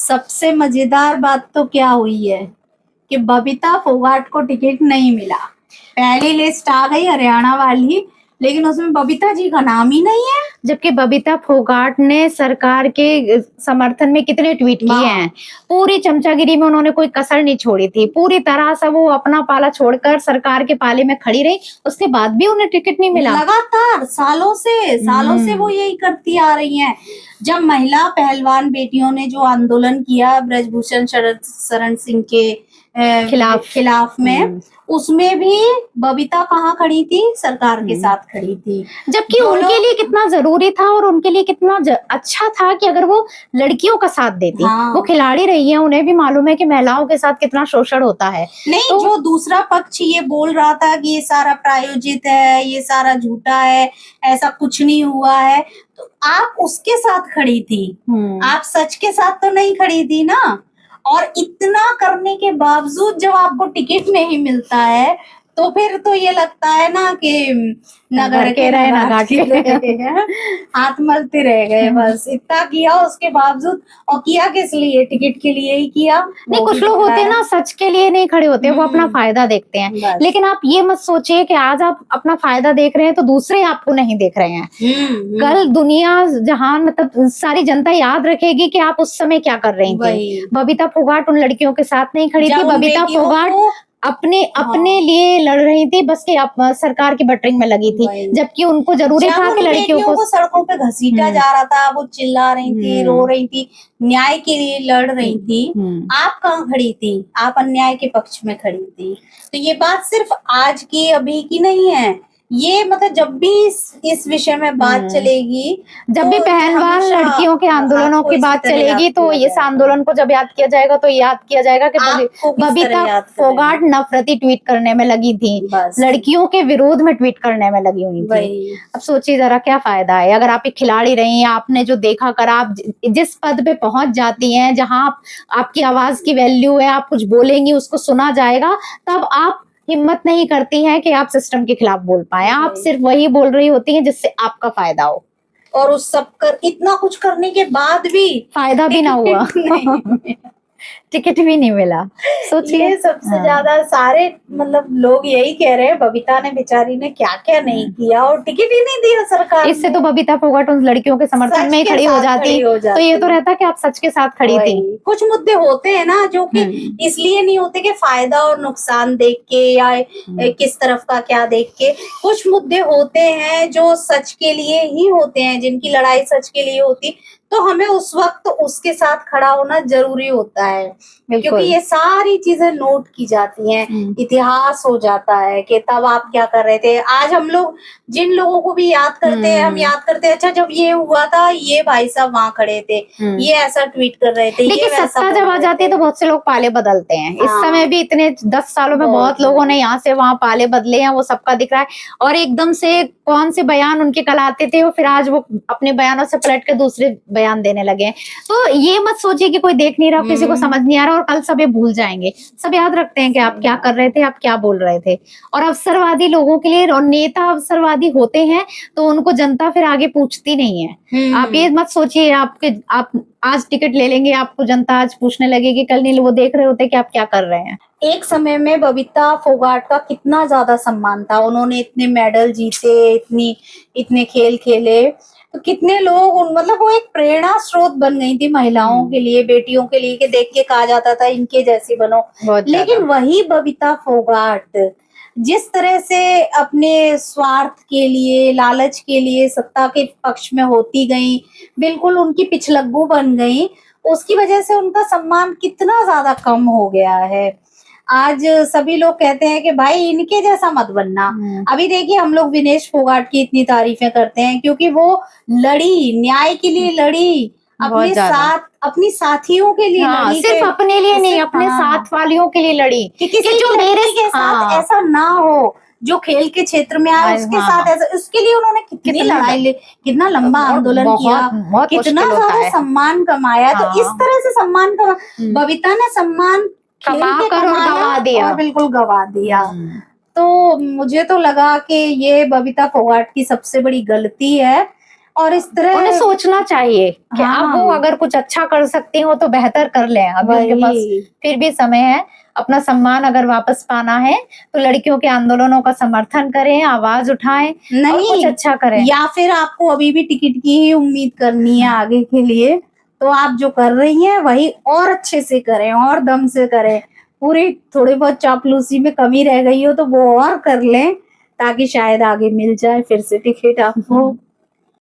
सबसे मजेदार बात तो क्या हुई है कि बबीता फोगाट को टिकट नहीं मिला। पहली लिस्ट आ गई हरियाणा वाली, लेकिन उसमें बबीता जी का नाम ही नहीं है। जबकि बबीता फोगाट ने सरकार के समर्थन में कितने ट्वीट किए हैं। पूरी चमचागिरी में उन्होंने कोई कसर नहीं छोड़ी थी, पूरी तरह से वो अपना पाला छोड़कर सरकार के पाले में खड़ी रही। उसके बाद भी उन्हें टिकट नहीं मिला। लगातार सालों से वो यही करती आ रही हैं। जब महिला पहलवान बेटियों ने जो आंदोलन किया ब्रजभूषण शरण सिंह के खिलाफ में, उसमें भी बबीता कहाँ खड़ी थी? सरकार के साथ खड़ी थी। जबकि उनके लिए कितना जरूरी था और उनके लिए कितना अच्छा था कि अगर वो लड़कियों का साथ देती। वो खिलाड़ी रही है, उन्हें भी मालूम है कि महिलाओं के साथ कितना शोषण होता है। नहीं, तो जो दूसरा पक्ष ये बोल रहा था कि ये सारा प्रायोजित है, ये सारा झूठा है, ऐसा कुछ नहीं हुआ है, तो आप उसके साथ खड़ी थी। आप सच के साथ तो नहीं खड़ी थी ना। और इतना करने के बावजूद जब आपको टिकट नहीं मिलता है तो फिर तो ये लगता है ना कि नगर के रहे नगाट के रहे, हाथ मलते रह गए। बस इतना किया, उसके बावजूद। और किया किस लिए? टिकट के लिए ही किया। नहीं, कुछ लोग होते हैं ना, सच के लिए नहीं खड़े होते, वो अपना फायदा देखते हैं। लेकिन आप ये मत सोचिए कि आज आप अपना फायदा देख रहे हैं तो दूसरे आपको नहीं देख रहे हैं। कल दुनिया जहान मतलब सारी जनता याद रखेगी कि आप उस समय क्या कर रही थी। बबीता फोगाट उन लड़कियों के साथ नहीं खड़ी थी। बबीता फोगाट अपने लिए लड़ रही थी, बस कि आप सरकार की बटरिंग में लगी थी। जबकि उनको जरूरी था कि लड़कियों को सड़कों पे घसीटा जा रहा था, वो चिल्ला रही थी, रो रही थी, न्याय के लिए लड़ रही थी। आप कहाँ खड़ी थी? आप अन्याय के पक्ष में खड़ी थी। तो ये बात सिर्फ आज की अभी की नहीं है, ये मतलब जब भी इस विषय में बात चलेगी, जब भी पहलवान लड़कियों के आंदोलनों की बात चलेगी, तो इस आंदोलन को जब याद किया जाएगा तो याद किया जाएगा कि बबीता फोगाट नफरती ट्वीट करने में लगी थी, लड़कियों के विरोध में ट्वीट करने में लगी हुई थी। अब सोचिए जरा क्या फायदा है अगर आप एक खिलाड़ी रही हैं, आपने जो देखा कर आप जिस पद पे पहुंच जाती हैं, जहां आपकी आवाज की वैल्यू है, आप कुछ बोलेंगी उसको सुना जाएगा, तब आप हिम्मत नहीं करती हैं कि आप सिस्टम के खिलाफ बोल पाए। आप सिर्फ वही बोल रही होती हैं जिससे आपका फायदा हो। और उस सब इतना कुछ करने के बाद भी फायदा भी ना हुआ। टिकट भी नहीं मिला। सोचिए सबसे ज्यादा सारे मतलब लोग यही कह रहे हैं बबीता ने बेचारी ने क्या क्या नहीं किया और टिकट ही नहीं दिया सरकार। इससे तो बबीता फोगाट उन लड़कियों के समर्थन में ही खड़ी हो जाती। तो ये तो रहता कि आप सच के साथ खड़ी थी। कुछ मुद्दे होते हैं ना जो कि इसलिए नहीं होते कि फायदा और नुकसान देख के या किस तरफ का क्या देख के। कुछ मुद्दे होते हैं जो सच के लिए ही होते हैं, जिनकी लड़ाई सच के लिए होती, तो हमें उस वक्त उसके साथ खड़ा होना जरूरी होता है, क्योंकि ये सारी चीजें नोट की जाती हैं, इतिहास हो जाता है कि तब आप क्या कर रहे थे। आज हम लोग जिन लोगों को भी याद करते हैं, हम याद करते हैं अच्छा जब ये हुआ था ये भाई साहब वहां खड़े थे, ये ऐसा ट्वीट कर रहे थे। लेकिन सत्ता जब आ जाती है तो बहुत से लोग पाले बदलते हैं। इस समय भी इतने 10 सालों में बहुत लोगों ने यहाँ से वहां पाले बदले हैं, वो सबका दिख रहा है। और एकदम से कौन से बयान उनके कल आते थे वो फिर आज वो अपने बयानों से पलट के दूसरे बयान देने लगे। तो ये मत सोचिए कि कोई देख नहीं रहा, किसी को समझ नहीं आ रहा और कल सब ये भूल जाएंगे। सब याद रखते हैं कि आप क्या कर रहे थे, आप क्या बोल रहे थे। और अवसरवादी लोगों के लिए, और नेता अवसरवादी होते हैं तो उनको जनता फिर आगे पूछती नहीं है। आप ये मत सोचिए आप आज टिकट ले लेंगे, आपको जनता आज पूछने लगेगी, कल नहीं। वो देख रहे होते कि आप क्या कर रहे हैं। एक समय में बबीता फोगाट का कितना ज्यादा सम्मान था, उन्होंने इतने मेडल जीते, इतने खेल खेले, तो कितने लोग मतलब वो एक प्रेरणा स्रोत बन गई थी महिलाओं के लिए, बेटियों के लिए, कि देख के कहा जाता था इनके जैसी बनो। लेकिन वही बबीता फोगाट जिस तरह से अपने स्वार्थ के लिए, लालच के लिए सत्ता के पक्ष में होती गई, बिल्कुल उनकी पिछलग्गू बन गई, उसकी वजह से उनका सम्मान कितना ज्यादा कम हो गया है। आज सभी लोग कहते हैं कि भाई इनके जैसा मत बनना। अभी देखिए हम लोग विनेश फोगाट की इतनी तारीफें करते हैं क्योंकि वो लड़ी, न्याय के लिए लड़ी, अपनी साथियों के लिए लड़ी, सिर्फ अपने लिए नहीं, अपने साथ वालियों के लिए लड़ी कि किसी जो मेरे के साथ ऐसा ना हो, जो खेल के क्षेत्र में आए उसके साथ ऐसा। उसके लिए उन्होंने कितनी लड़ाई, कितना लंबा आंदोलन किया, कितना ज्यादा सम्मान कमाया। तो इस तरह से सम्मान बबीता ने सम्मान गवा दिया, और बिल्कुल गवा दिया। तो मुझे तो लगा कि ये बबीता फोगाट की सबसे बड़ी गलती है और इस तरह उन्हें सोचना चाहिए कि हाँ। अब वो अगर कुछ अच्छा कर सकती हो तो बेहतर कर ले, अभी उनके पास वही फिर भी समय है। अपना सम्मान अगर वापस पाना है तो लड़कियों के आंदोलनों का समर्थन करें, आवाज उठाएं और कुछ नहीं, अच्छा करें। या फिर आपको अभी भी टिकट की ही उम्मीद करनी है आगे के लिए, तो आप जो कर रही हैं वही और अच्छे से करें और दम से करें। पूरी थोड़ी बहुत चापलूसी में कमी रह गई हो तो वो और कर लें, ताकि शायद आगे मिल जाए फिर से टिकट आपको।